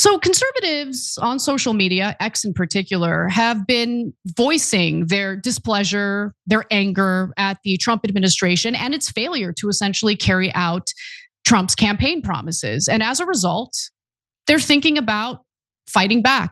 So conservatives on social media, X in particular, have been voicing their displeasure, their anger at the Trump administration and its failure to essentially carry out Trump's campaign promises. And as a result, they're thinking about fighting back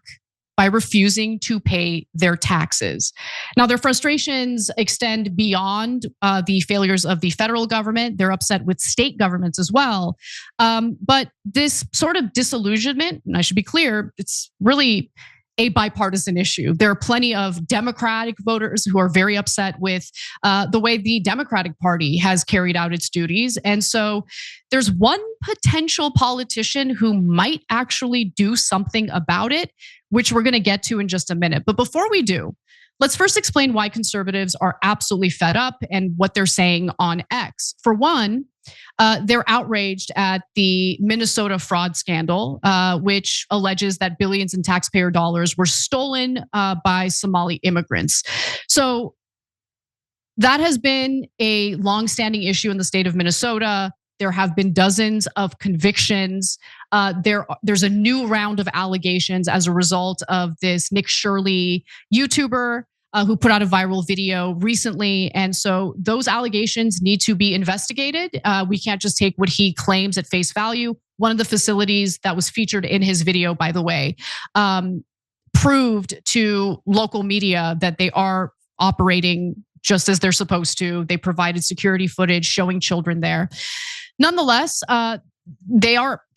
by refusing to pay their taxes. Now, their frustrations extend beyond the failures of the federal government. They're upset with state governments as well. But this sort of disillusionment, and I should be clear, it's really a bipartisan issue. There are plenty of Democratic voters who are very upset with the way the Democratic Party has carried out its duties. And so there's one potential politician who might actually do something about it, which we're going to get to in just a minute. But before we do, let's first explain why conservatives are absolutely fed up and what they're saying on X. For one, they're outraged at the Minnesota fraud scandal, which alleges that billions in taxpayer dollars were stolen by Somali immigrants. So that has been a longstanding issue in the state of Minnesota. There have been dozens of convictions. There's a new round of allegations as a result of this Nick Shirley YouTuber who put out a viral video recently. And so those allegations need to be investigated. We can't just take what he claims at face value. One of the facilities that was featured in his video, by the way, proved to local media that they are operating just as they're supposed to. They provided security footage showing children there. Nonetheless,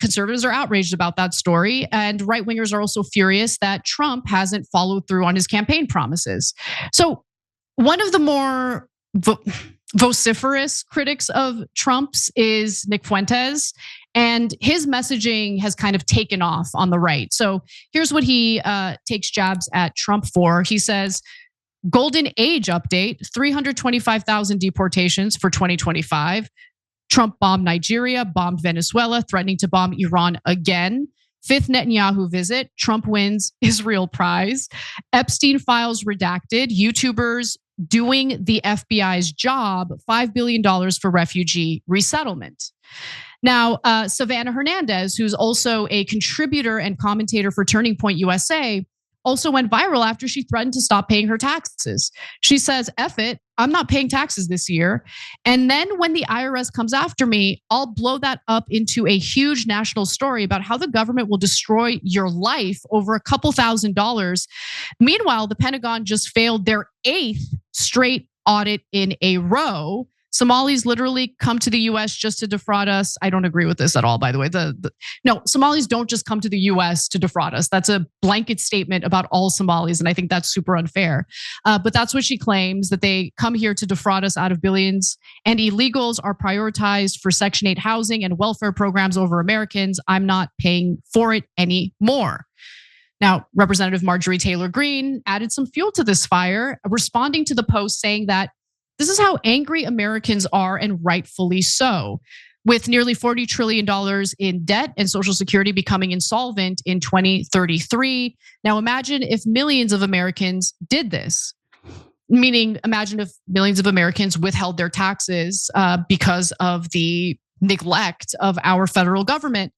conservatives are outraged about that story, and right-wingers are also furious that Trump hasn't followed through on his campaign promises. So one of the more vociferous critics of Trump's is Nick Fuentes, and his messaging has kind of taken off on the right. So here's what he takes jabs at Trump for. He says, Golden Age update, 325,000 deportations for 2025. Trump bombed Nigeria, bombed Venezuela, threatening to bomb Iran again. Fifth Netanyahu visit, Trump wins Israel prize. Epstein files redacted, YouTubers doing the FBI's job, $5 billion for refugee resettlement. Now, Savanah Hernandez, who's also a contributor and commentator for Turning Point USA, also went viral after she threatened to stop paying her taxes. She says, F it, I'm not paying taxes this year. And then when the IRS comes after me, I'll blow that up into a huge national story about how the government will destroy your life over a couple $1,000s. Meanwhile, the Pentagon just failed their 8th straight audit in a row. Somalis literally come to the US just to defraud us. I don't agree with this at all, by the way. No, Somalis don't just come to the US to defraud us. That's a blanket statement about all Somalis, and I think that's super unfair. But that's what she claims, that they come here to defraud us out of billions, and illegals are prioritized for Section 8 housing and welfare programs over Americans. I'm not paying for it anymore. Now, Representative Marjorie Taylor Greene added some fuel to this fire, responding to the Post saying that this is how angry Americans are, and rightfully so. With nearly $40 trillion in debt and Social Security becoming insolvent in 2033. Now imagine if millions of Americans did this. Meaning, imagine if millions of Americans withheld their taxes because of the neglect of our federal government.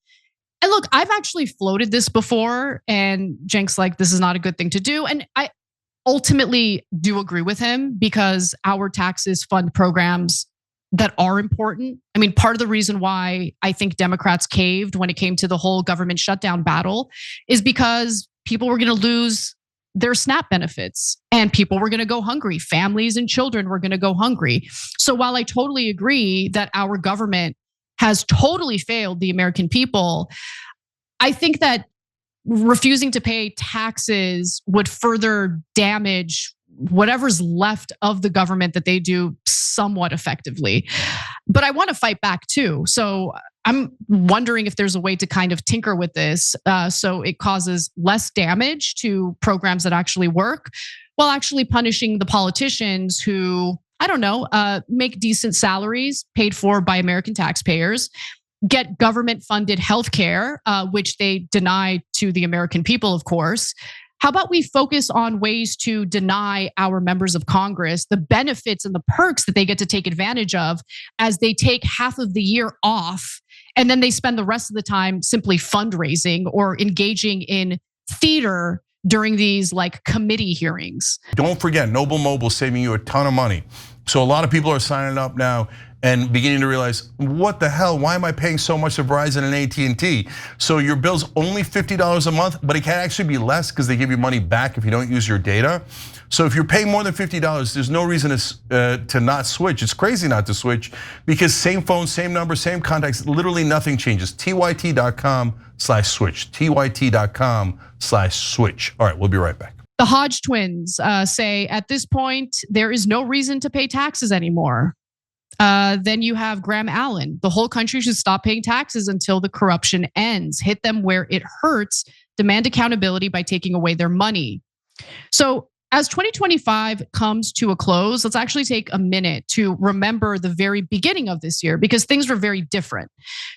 And look, I've actually floated this before, and Cenk's like, this is not a good thing to do. And I ultimately do agree with him, because our taxes fund programs that are important. I mean, part of the reason why I think Democrats caved when it came to the whole government shutdown battle is because people were going to lose their SNAP benefits and people were going to go hungry. Families and children were going to go hungry. So while I totally agree that our government has totally failed the American people, I think that refusing to pay taxes would further damage whatever's left of the government that they do somewhat effectively. But I want to fight back too. So I'm wondering if there's a way to kind of tinker with this so it causes less damage to programs that actually work, while actually punishing the politicians who, I don't know, make decent salaries paid for by American taxpayers, get government funded healthcare, which they deny to the American people, of course. How about we focus on ways to deny our members of Congress the benefits and the perks that they get to take advantage of as they take half of the year off And then they spend the rest of the time simply fundraising or engaging in theater during these like committee hearings. Don't forget, Noble Mobile saving you a ton of money. So a lot of people are signing up now and beginning to realize, what the hell, why am I paying so much to Verizon and AT&T? So your bill's only $50 a month, but it can actually be less because they give you money back if you don't use your data. So if you're paying more than $50, there's no reason to not switch. It's crazy not to switch because same phone, same number, same contacts, literally nothing changes. TYT.com/switch, TYT.com/switch. All right, we'll be right back. The Hodge twins say at this point, there is no reason to pay taxes anymore. Then you have Graham Allen. The whole country should stop paying taxes until the corruption ends. Hit them where it hurts. Demand accountability by taking away their money. So as 2025 comes to a close, let's actually take a minute to remember the very beginning of this year because things were very different.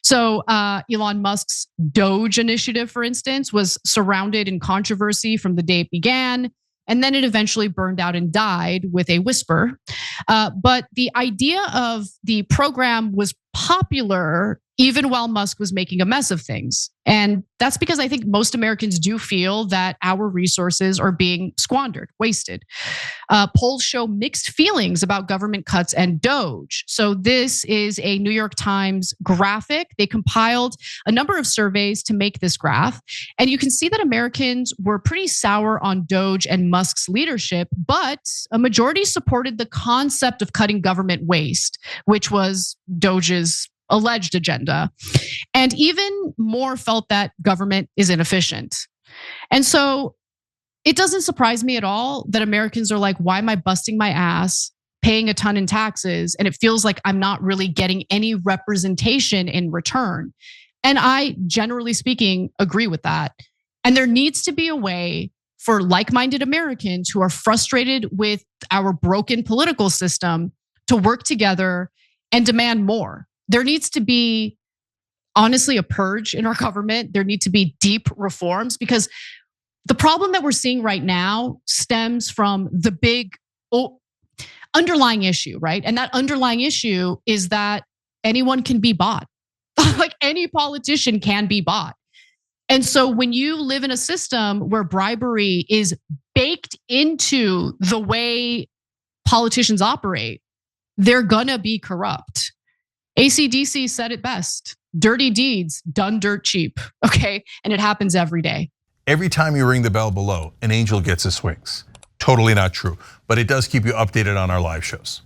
So Elon Musk's DOGE initiative, for instance, was surrounded in controversy from the day it began. And then it eventually burned out and died with a whisper. But the idea of the program was popular even while Musk was making a mess of things. And that's because I think most Americans do feel that our resources are being squandered, wasted. Polls show mixed feelings about government cuts and DOGE. So this is a New York Times graphic. They compiled a number of surveys to make this graph. And you can see that Americans were pretty sour on DOGE and Musk's leadership, but a majority supported the concept of cutting government waste, which was DOGE's alleged agenda. And even more felt that government is inefficient. And so it doesn't surprise me at all that Americans are like, why am I busting my ass, paying a ton in taxes, and it feels like I'm not really getting any representation in return? And I, generally speaking, agree with that. And there needs to be a way for like-minded Americans who are frustrated with our broken political system to work together and demand more. There needs to be, honestly, a purge in our government. There need to be deep reforms because the problem that we're seeing right now stems from the big underlying issue, right? And that underlying issue is that anyone can be bought. Like any politician can be bought. And so when you live in a system where bribery is baked into the way politicians operate, they're gonna be corrupt. AC/DC said it best. Dirty deeds done dirt cheap, okay? And it happens every day. Every time you ring the bell below, an angel gets his wings. Totally not true, but it does keep you updated on our live shows.